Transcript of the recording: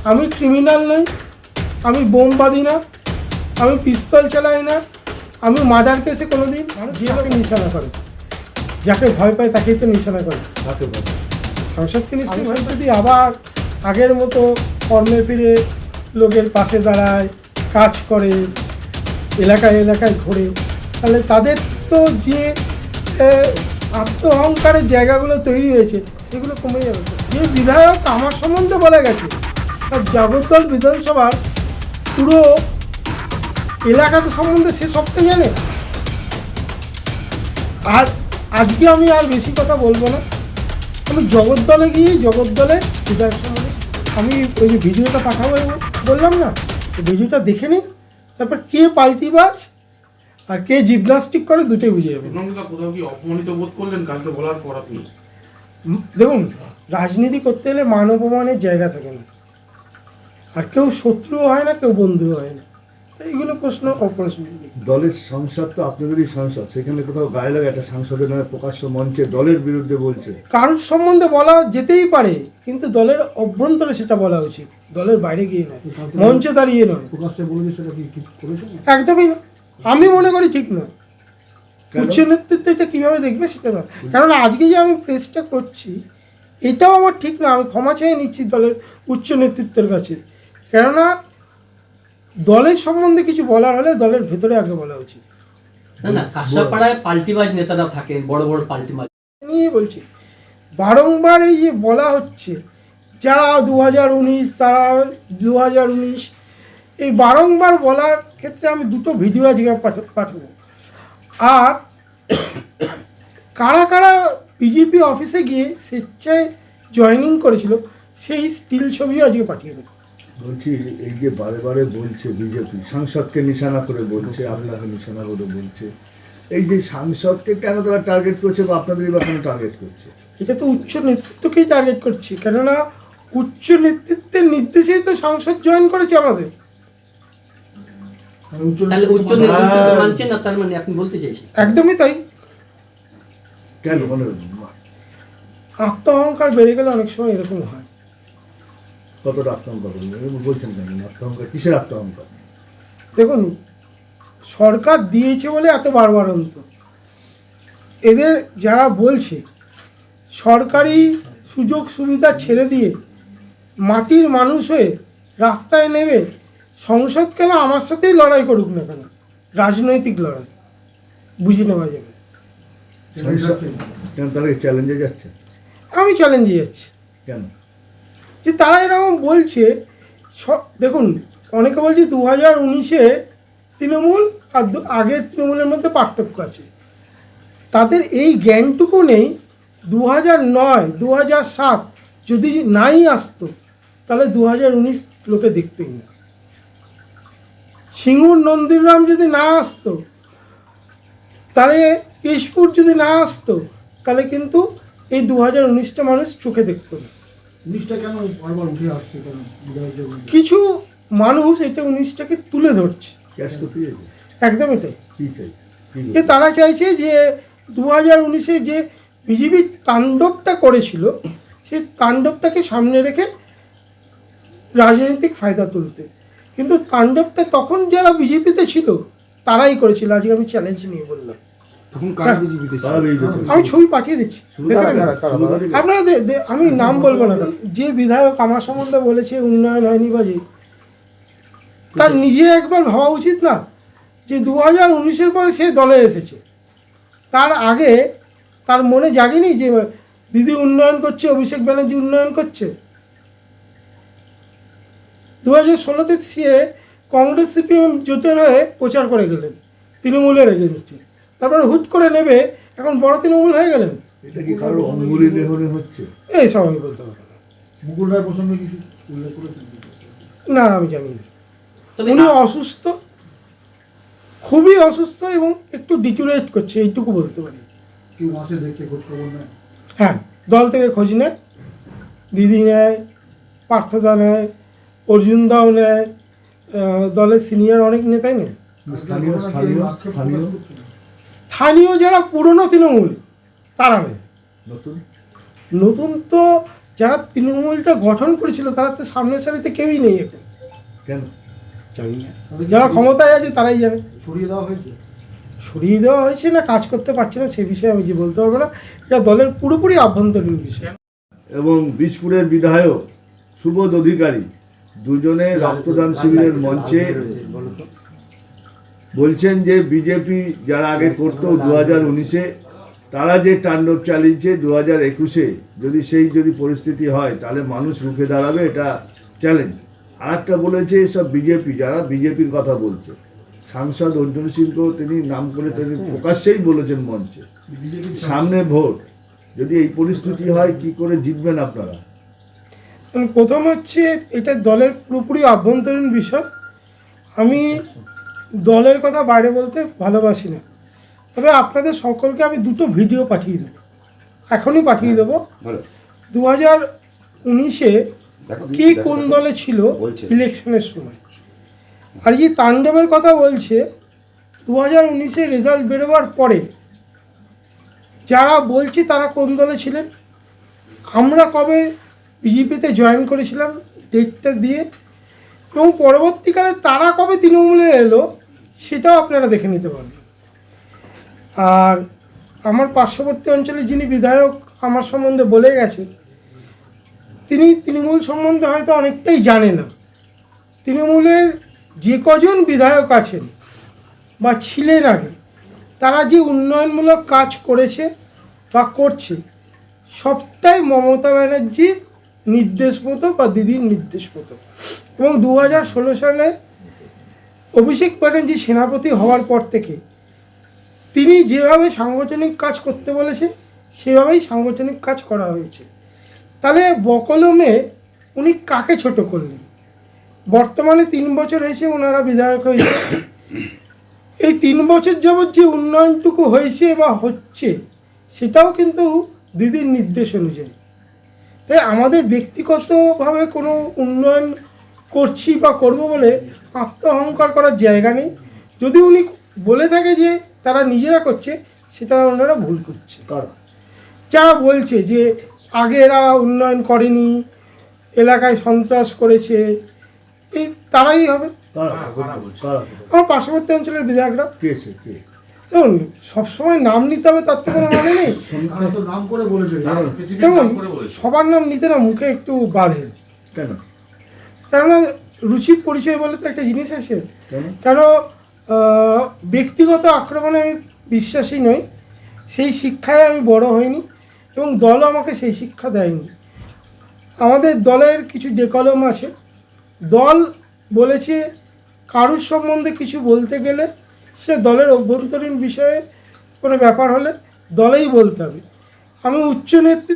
আমি ক্রিমিনাল নই, আমি বোম বাঁধি না, আমি পিস্তল চালাই না, আমি মার্ডার কেসে কোনোদিন যে লোকে নিশানা করে, যাকে ভয় পায় তাকেই তো নিশানা করে। সংসদকে নিশ্চয়ই ভয় যদি আবার আগের মতো কর্মে ফিরে লোকের পাশে দাঁড়ায়, কাজ করে, এলাকায় এলাকায় ঘোরে, তাহলে তাদের তো যে আত্ম অহংকারের জায়গাগুলো তৈরি হয়েছে সেগুলো কমে যাবে। যে বিধায়ক আমার সম্বন্ধে বলে গেছে, তার জগদ্দল বিধানসভার পুরো এলাকা সম্বন্ধে সে সবটাই জানে। আর আজকে আমি আর বেশি কথা বলবো না, আমি জগদ্দলে গিয়ে জগদ্দলের বিধায়ক সম্বন্ধে আমি ওই যে ভিডিওটা পাঠাবো বললাম না, ভিডিওটা দেখে নিন, তারপর কে পাল্টিবাজ আর কে জিমনাস্টিক করে দুটোই বুঝে যাবে। কোথাও কি অপমানিত বোধ করলেন কাজটা বলার পর আপনি? দেখুন, রাজনীতি করতে গেলে মান অপমানের জায়গা থাকে না, আর কেউ শত্রুও হয় না, কেউ বন্ধুও হয় না, এইগুলো প্রশ্ন অপ্রশ্ন। দলের সংসদ তো আপনাদেরই সংসদ, সেখানে কোথাও গায়ে লাগে একটা সাংসদের নামে প্রকাশ্য মঞ্চে দলের বিরুদ্ধে বলছে। কারোর সম্বন্ধে বলা যেতেই পারে, কিন্তু দলের অভ্যন্তরে সেটা বলা উচিত, দলের বাইরে গিয়ে নয়, মঞ্চে দাঁড়িয়ে নয়। একদমই না, আমি মনে করি ঠিক নয়। উচ্চ নেতৃত্ব এটা কীভাবে দেখবে সেটা নয়, কারণ আজকে যে আমি প্রেসটা করছি এটাও আমার ঠিক না, আমি ক্ষমা চেয়ে নিচ্ছি দলের উচ্চ নেতৃত্বের কাছে। কেননা দলের সম্বন্ধে কিছু বলার হলে দলের ভেতরে আগে বলা উচিত। না, কাঁসাপাড়ায় পাল্টিবাজ নেতারা থাকেন, বড় বড় পাল্টিবাজ নিয়ে বলছি, বারংবার এই যে বলা হচ্ছে যারা 2019 তারা 2019, এই বারংবার বলার ক্ষেত্রে আমি দুটো ভিডিও আজকে পাঠাবো। আর কারা কারা বিজেপি অফিসে গিয়ে স্বেচ্ছায় জয়েনিং করেছিল সেই স্টিল ছবিও আজকে পাঠিয়ে দেবো। বলছি, এই যে বারে বারে বলছে বিজেপি সাংসদকে নিশানা করে বলছে, আপনাকে নিশানা করে বলছে, এই যে সাংসদকে কেন তারা টার্গেট করছে বা আপনাদেরই বা কেন টার্গেট করছে? এটা তো উচ্চ নেতৃত্বকেই টার্গেট করছি, কেননা উচ্চ নেতৃত্বের নির্দেশেই তো সাংসদ জয়েন করেছে আমাদের। তাহলে উচ্চ নেতৃত্ব মানছেন না, তার মানে আপনি বলতে চাইছেন? একদমই তাই। কেন মানে আত্ম অহংকার বেড়ে গেলে অনেক সময় এরকম হয়। কতটা আত্মহংকার বলছেন কেন? আত্মহংকার কিসের আত্মহংকার? দেখুন, সরকার দিয়েছে বলে এত বাড়বাড়ন্ত, এদের যারা বলছে সরকারি সুযোগ সুবিধা ছেড়ে দিয়ে মাটির মানুষ হয়ে রাস্তায় নেবে, সংসদ কেন আমার সাথেই লড়াই করুক না কেন, রাজনৈতিক লড়াই বুঝে নেওয়া যাবে। কেন তারা চ্যালেঞ্জে যাচ্ছে? আমি চ্যালেঞ্জে যাচ্ছি কেন যে তারা এরকম বলছে। দেখুন, অনেকে বলছে 2019-এ তৃণমূল আর আগের তৃণমূলের মধ্যে পার্থক্য আছে, তাদের এই জ্ঞানটুকু নেই। 2009, 2007 যদি নাই আসতো তাহলে 2019 লোকে দেখতেই না। সিঙ্গুর নন্দীগ্রাম যদি না আসতো, তাহলে কেশপুর যদি না আসতো, তাহলে কিন্তু এই 2019টা মানুষ চোখে দেখতো না। কিছু মানুষ এটা 19টাকে তুলে ধরছে, একদমই তাই। যে তারা চাইছে যে 2019-এ যে বিজেপি তাণ্ডবটা করেছিল সেই তাণ্ডবটাকে সামনে রেখে রাজনৈতিক ফায়দা তুলতে, কিন্তু তাণ্ডবটা তখন যারা বিজেপিতে ছিল তারাই করেছিল। আজকে আমি চ্যালেঞ্জ নিয়ে বললাম, আমি ছবি পাঠিয়ে দিচ্ছি আপনারা, আমি নাম বলবো না। যে বিধায়ক আমার সম্বন্ধে বলেছে উন্নয়ন হয়নি বা যে, তার নিজে একবার ভাবা উচিত না যে 2019-এর পরে সে দলে এসেছে, তার আগে তার মনে জাগেনি যে দিদি উন্নয়ন করছে, অভিষেক ব্যানার্জি উন্নয়ন করছে। 2016-তে সে কংগ্রেস সিপিএম জোটের হয়ে প্রচার করে গেলেন তৃণমূলের এগেনস্টে, তারপরে হুট করে নেবে এখন বড় তৃণমূল হয়ে গেলেন। এটা কি কারোর অঙ্গুলি লেহনে হচ্ছে? এই সব আমি বলতে পারবো না। মুকুল রায় প্রসঙ্গে কিছু উল্লেখ করেছেন? না, আমি জানি না। উনি অসুস্থ, খুবই অসুস্থ এবং একটু ডিটোরেট করছে, এইটুকু বলতে পারি। কেউ আসে দেখতে খোঁজ খবর নেয়? হ্যাঁ, দল থেকে খোঁজ নেয়, দিদি নেয়, পার্থদা নেয়, অর্জুনদাও নেয়, দলের সিনিয়র অনেক নেতাই নেয়। স্থানীয় যারা পুরনো তৃণমূল তারা নেয়, নতুন তো যারা তৃণমূলটা গঠন করেছিল তারা তো সামনের সারিতে কেউই নেই এখন। কেন? জানি না, যারা ক্ষমতায় আছে তারাই জানে। সরিয়ে দেওয়া হয়েছে। সরিয়ে দেওয়া হয়েছে না কাজ করতে পারছে না সে বিষয়ে আমি যে বলতে পারবো না, এটা দলের পুরোপুরি আভ্যন্তরীণ বিষয়। এবং বীজপুরের বিধায়ক সুবোধ অধিকারী দুজনে রক্তদান শিবিরের মঞ্চে বলছেন যে বিজেপি যারা আগে করতো 2019-এ তারা যে তাণ্ডব চালিয়েছে 2021-এ যদি পরিস্থিতি হয় তাহলে মানুষ রুখে দাঁড়াবে, এটা চ্যালেঞ্জ। আর একটা বলেছে সব বিজেপি যারা বিজেপির কথা বলছে, সাংসদ অর্জুন সিংকেও তিনি নাম করে তিনি প্রকাশ্যেই বলেছেন মঞ্চে। সামনে ভোট, যদি এই পরিস্থিতি হয় কি করে জিতবেন আপনারা? প্রথম হচ্ছে এটা দলের পুরোপুরি আভ্যন্তরীণ বিষয়। আমি দলের কথা বাইরে বলতে ভালোবাসি না, তবে আপনাদের সকলকে আমি দুটো ভিডিও পাঠিয়ে দেবো, এখনই পাঠিয়ে দেবো। 2019-এ কে কোন দলে ছিল ইলেকশনের সময়, আর যে তাণ্ডবের কথা বলছে 2019-এ রেজাল্ট বেরোবার পরে যারা বলছে তারা কোন দলে ছিলেন, আমরা কবে বিজেপিতে জয়েন করেছিলাম ডেটটা দিয়ে, এবং পরবর্তীকালে তারা কবে তৃণমূলে এলো সেটাও আপনারা দেখে নিতে পারবেন। আর আমার পার্শ্ববর্তী অঞ্চলে যিনি বিধায়ক আমার সম্বন্ধে বলে গেছেন, তিনি তৃণমূল সম্বন্ধে হয়তো অনেকটাই জানে না। তৃণমূলের যে কজন বিধায়ক আছেন বা ছিলেন আগে, তারা যে উন্নয়নমূলক কাজ করেছে বা করছে সবটাই মমতা ব্যানার্জির নির্দেশ মতো বা দিদির নির্দেশ মতো। এবং 2016 সালে অভিষেক ব্যানার্জি সেনাপতি হওয়ার পর থেকে তিনি যেভাবে সাংগঠনিক কাজ করতে বলেছেন সেভাবেই সাংগঠনিক কাজ করা হয়েছে। তাহলে বকলমে উনি কাকে ছোট করলেন? বর্তমানে 3 বছর হয়েছে ওনারা বিধায়ক হয়েছে, এই 3 বছর যাবৎ যে উন্নয়নটুকু হয়েছে বা হচ্ছে সেটাও কিন্তু দিদির নির্দেশ অনুযায়ী। তাই আমাদের ব্যক্তিগতভাবে কোনো উন্নয়ন করছি বা করব বলে আত্ম অহংকার করার জায়গা নেই। যদি উনি বলে থাকে যে তারা নিজেরা করছে, সেটা ওনারা ভুল করছে। যারা বলছে যে আগে এরা উন্নয়ন করেনি, এলাকায় সন্ত্রাস করেছে, এই তারাই হবে। আমার পার্শ্ববর্তী অঞ্চলের বিধায়করা দেখুন, সবসময় নাম নিতে হবে তার তো কোনো মানে নেই। তারা তো নাম করে বলেছে। স্পেসিফিক দেখুন, নাম করে বলেছে। সবার নাম নিতে না মুখে একটু বাধে, কেন? কেননা রুচির পরিচয় বলে তো একটা জিনিস আছে। কেন? কেন ব্যক্তিগত আক্রমণে আমি বিশ্বাসী নই, সেই শিক্ষায় আমি বড় হইনি এবং দলও আমাকে সেই শিক্ষা দেয়নি। আমাদের দলের কিছু ডেকলম আছে, দল বলেছে কারুর সম্বন্ধে কিছু বলতে গেলে সে দলের অভ্যন্তরীণ বিষয়ে কোনো ব্যাপার হলে দলেই বলতে হবে। আমি উচ্চ নেতৃত্ব